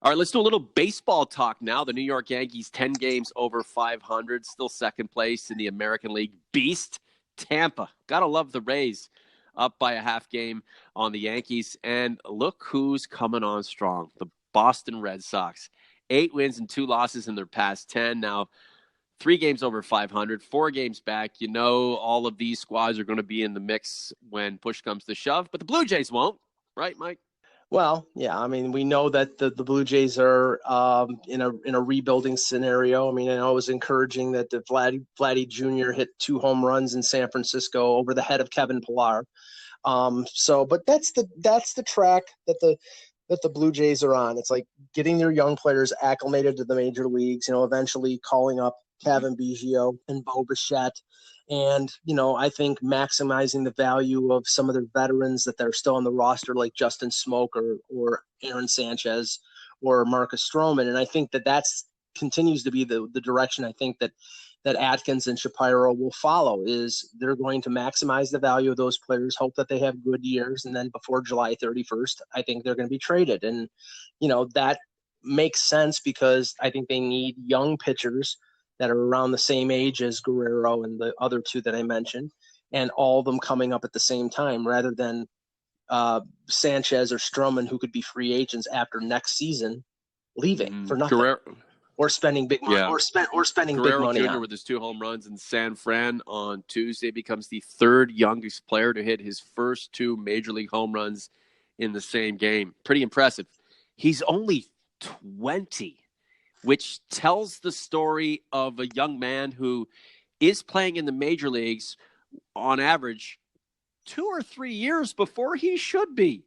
All right, let's do a little baseball talk now. The New York Yankees, 10 games over 500, still second place in the American League. Beast, Tampa. Gotta love the Rays, up by a half game on the Yankees. And look who's coming on strong, the Boston Red Sox. 8 wins and 2 losses in their past 10. Now, 3 games over 500, 4 games back. You know all of these squads are going to be in the mix when push comes to shove, but the Blue Jays won't. Right, Mike? Well, yeah, I mean, we know that the Blue Jays are in a rebuilding scenario. I mean, I know it was encouraging that the Vladdy Jr. hit 2 home runs in San Francisco over the head of Kevin Pillar. But that's the track that the Blue Jays are on. It's like getting their young players acclimated to the major leagues. Eventually calling up Kevin Biggio and Bo Bichette. And, I think maximizing the value of some of their veterans that are still on the roster, like Justin Smoke or Aaron Sanchez or Marcus Stroman. And I think that's continues to be the direction I think that Atkins and Shapiro will follow, is they're going to maximize the value of those players, hope that they have good years. And then before July 31st, I think they're going to be traded. And, that makes sense because I think they need young pitchers that are around the same age as Guerrero and the other 2 that I mentioned, and all of them coming up at the same time, rather than Sanchez or Stroman, who could be free agents after next season, leaving for nothing, or spending big money, or spending Guerrero big money. Jr. with his 2 home runs in San Fran on Tuesday becomes the 3rd youngest player to hit his first 2 major league home runs in the same game. Pretty impressive. He's only 20. Which tells the story of a young man who is playing in the major leagues on average 2 or 3 years before he should be.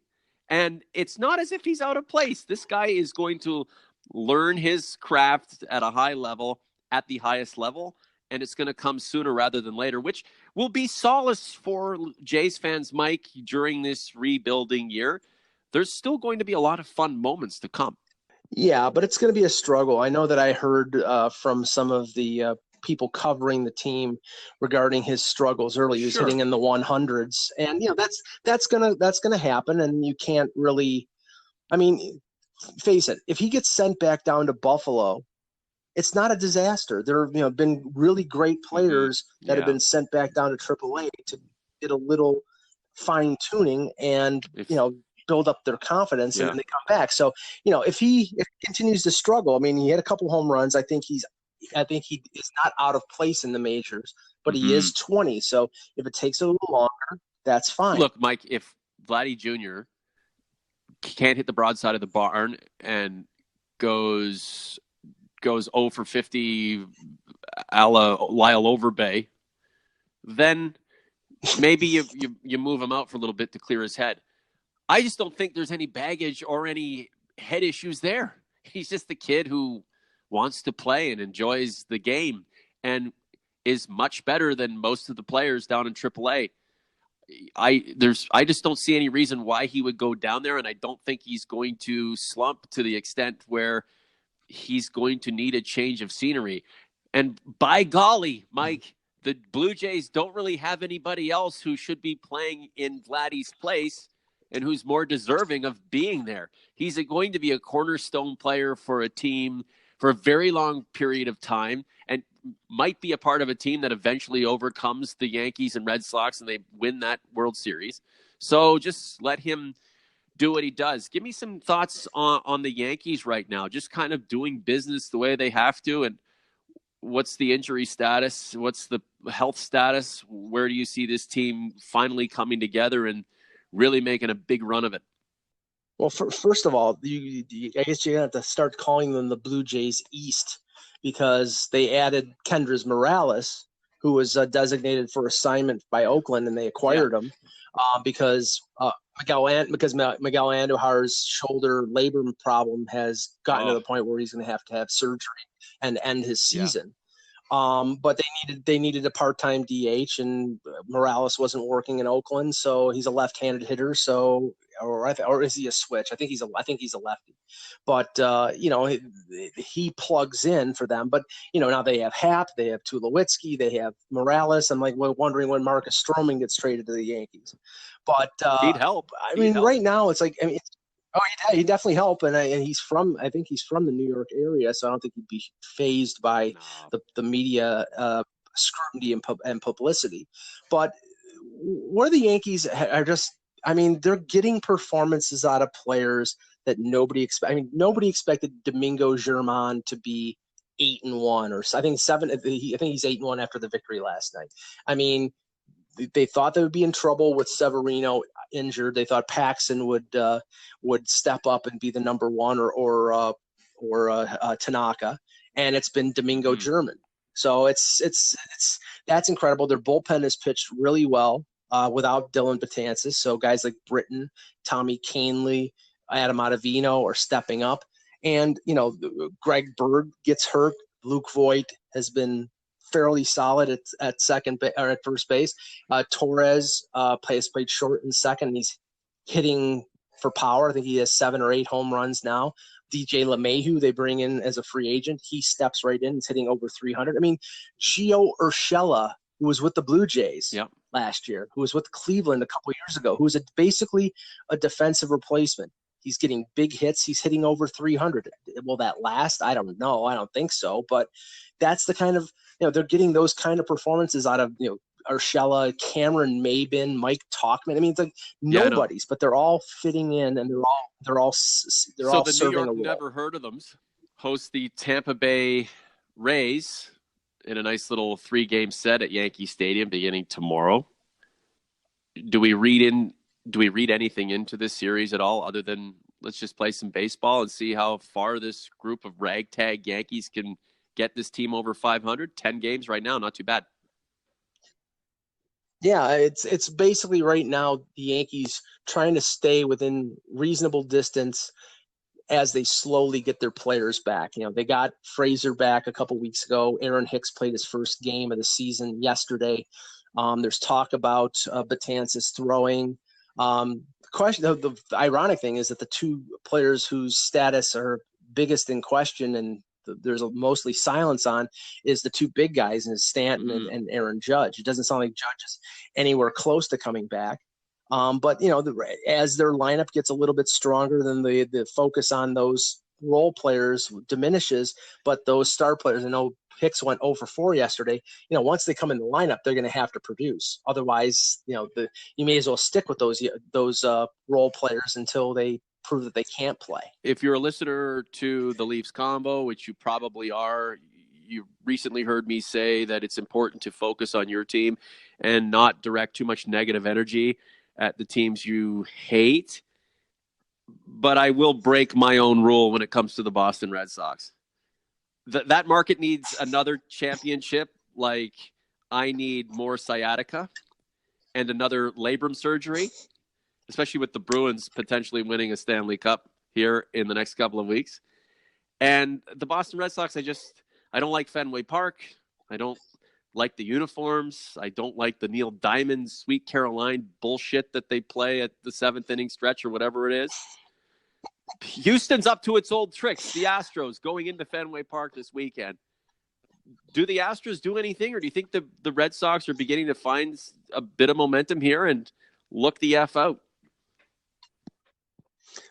And it's not as if he's out of place. This guy is going to learn his craft at a high level, at the highest level, and it's going to come sooner rather than later, which will be solace for Jays fans, Mike, during this rebuilding year. There's still going to be a lot of fun moments to come. Yeah, but it's going to be a struggle. I know that I heard from some of the people covering the team regarding his struggles early. He was hitting in the 100s, and that's gonna happen. And you can't really, I mean, face it. If he gets sent back down to Buffalo, it's not a disaster. There have been really great players that have been sent back down to AAA to get a little fine tuning and build up their confidence, and then they come back. So, if he continues to struggle, I mean, he had a couple home runs. I think he is not out of place in the majors, but he is 20. So if it takes a little longer, that's fine. Look, Mike, if Vladdy Jr. can't hit the broadside of the barn and goes 0 for 50 a la Lyle Overbay, then maybe you move him out for a little bit to clear his head. I just don't think there's any baggage or any head issues there. He's just the kid who wants to play and enjoys the game and is much better than most of the players down in AAA. I just don't see any reason why he would go down there, and I don't think he's going to slump to the extent where he's going to need a change of scenery. And by golly, Mike, the Blue Jays don't really have anybody else who should be playing in Vladdy's place and who's more deserving of being there. He's going to be a cornerstone player for a team for a very long period of time and might be a part of a team that eventually overcomes the Yankees and Red Sox and they win that World Series. So just let him do what he does. Give me some thoughts on the Yankees right now, just kind of doing business the way they have to, and what's the injury status? What's the health status? Where do you see this team finally coming together and really making a big run of it? Well, first of all, I guess you're going to have to start calling them the Blue Jays East, because they added Kendrys Morales, who was designated for assignment by Oakland, and they acquired him because Miguel Andujar's shoulder labor problem has gotten to the point where he's going to have surgery and end his season. But they needed a part-time DH, and Morales wasn't working in Oakland, so he's a left-handed hitter. So, or is he a switch? I think he's a lefty. But he plugs in for them. But now they have Happ, they have Tulowitzki, they have Morales. I'm wondering when Marcus Stroman gets traded to the Yankees. But he'd help. Right now it's like Oh, he definitely help, and he's from. I think he's from the New York area, so I don't think he'd be phased by No. the media scrutiny and publicity. But where the Yankees are just, I mean, they're getting performances out of players that nobody expect. I mean, nobody expected Domingo German to be 8-1, or I think seven. I think he's 8-1 after the victory last night. I mean, they thought they would be in trouble with Severino injured. They thought Paxton would step up and be the number one, or Tanaka, and it's been Domingo Mm-hmm. German. So it's that's incredible. Their bullpen has pitched really well without Dylan Betances. So guys like Britton, Tommy Canley, Adam Ottavino are stepping up, and Greg Bird gets hurt. Luke Voigt has been fairly solid at second or at first base. Torres played short in second. And he's hitting for power. I think he has 7 or 8 home runs now. DJ LeMahieu, they bring in as a free agent. He steps right in. He's hitting over 300. I mean, Gio Urshela, who was with the Blue Jays last year, who was with Cleveland a couple years ago, who was basically a defensive replacement. He's getting big hits. He's hitting over 300. Will that last? I don't know. I don't think so. But that's the kind of, they're getting those kind of performances out of, Urshela, Cameron Maybin, Mike Talkman. I mean, it's like nobody's, but they're all fitting in, and they're all So the New serving York a role. Never Heard of Them's host the Tampa Bay Rays in a nice little 3-game set at Yankee Stadium beginning tomorrow. Do we read anything into this series at all, other than let's just play some baseball and see how far this group of ragtag Yankees can get this team over 500? 10 games right now, not too bad. Yeah, it's basically right now the Yankees trying to stay within reasonable distance as they slowly get their players back. They got Frazier back a couple weeks ago. Aaron Hicks played his first game of the season yesterday. There's talk about Betances throwing. The ironic thing is that the two players whose status are biggest in question and there's mostly silence on is the two big guys, and Stanton and Aaron Judge. It doesn't sound like Judge is anywhere close to coming back. But as their lineup gets a little bit stronger, then the focus on those role players diminishes. But those star players, I know Hicks went 0 for 4 yesterday. Once they come in the lineup, they're going to have to produce. Otherwise, you may as well stick with those role players until they prove that they can't play. If you're a listener to the Leafs Convo, which you probably are, you recently heard me say that it's important to focus on your team and not direct too much negative energy at the teams you hate. But I will break my own rule when it comes to the Boston Red Sox. That market needs another championship. Like, I need more sciatica and another labrum surgery, especially with the Bruins potentially winning a Stanley Cup here in the next couple of weeks. And the Boston Red Sox, I don't like Fenway Park. I don't like the uniforms. I don't like the Neil Diamond, Sweet Caroline bullshit that they play at the 7th inning stretch or whatever it is. Houston's up to its old tricks. The Astros going into Fenway Park this weekend. Do the Astros do anything, or do you think the Red Sox are beginning to find a bit of momentum here and look the F out?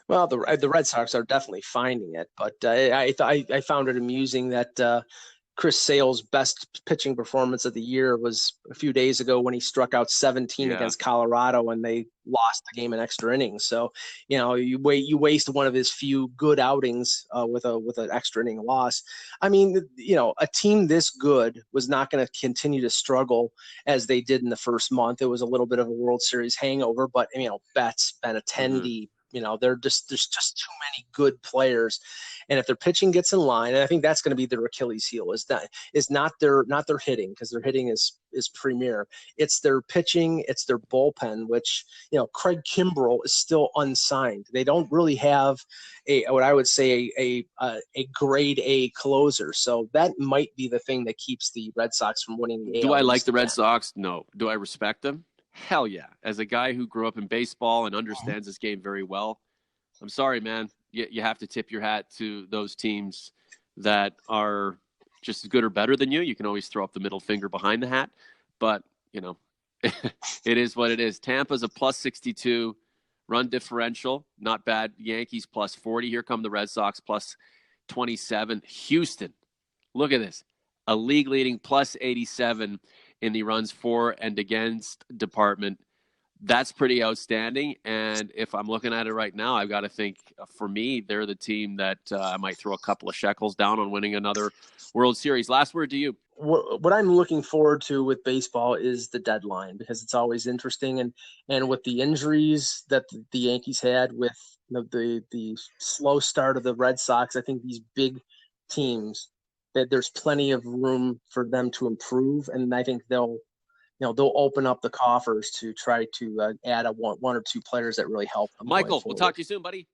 Well, the Red Sox are definitely finding it, but I found it amusing that Chris Sale's best pitching performance of the year was a few days ago when he struck out 17 against Colorado and they lost the game in extra innings. So, you waste one of his few good outings with an extra inning loss. I mean, a team this good was not going to continue to struggle as they did in the first month. It was a little bit of a World Series hangover, but Betts, Benintendi, there's just too many good players, and if their pitching gets in line, and I think that's going to be their Achilles heel, is not their hitting, because their hitting is premier. It's their pitching, it's their bullpen, which Craig Kimbrell is still unsigned. They don't really have what I would say a grade A closer, so that might be the thing that keeps the Red Sox from winning the AL. Do I like the Red Sox? No. Do I respect them? Hell yeah. As a guy who grew up in baseball and understands this game very well, I'm sorry, man. You have to tip your hat to those teams that are just as good or better than you. You can always throw up the middle finger behind the hat, but, it is what it is. Tampa's a plus 62. Run differential, not bad. Yankees plus 40. Here come the Red Sox plus 27. Houston, look at this. A league leading plus 87 in the runs for and against department. That's pretty outstanding. And if I'm looking at it right now, I've got to think, for me, they're the team that I might throw a couple of shekels down on winning another World Series. Last word to you. What I'm looking forward to with baseball is the deadline, because it's always interesting, and with the injuries that the Yankees had, with the slow start of the Red Sox, I think these big teams, that there's plenty of room for them to improve, and I think they'll open up the coffers to try to add one or two players that really help them going Michael, we'll forward. talk to you soon, buddy.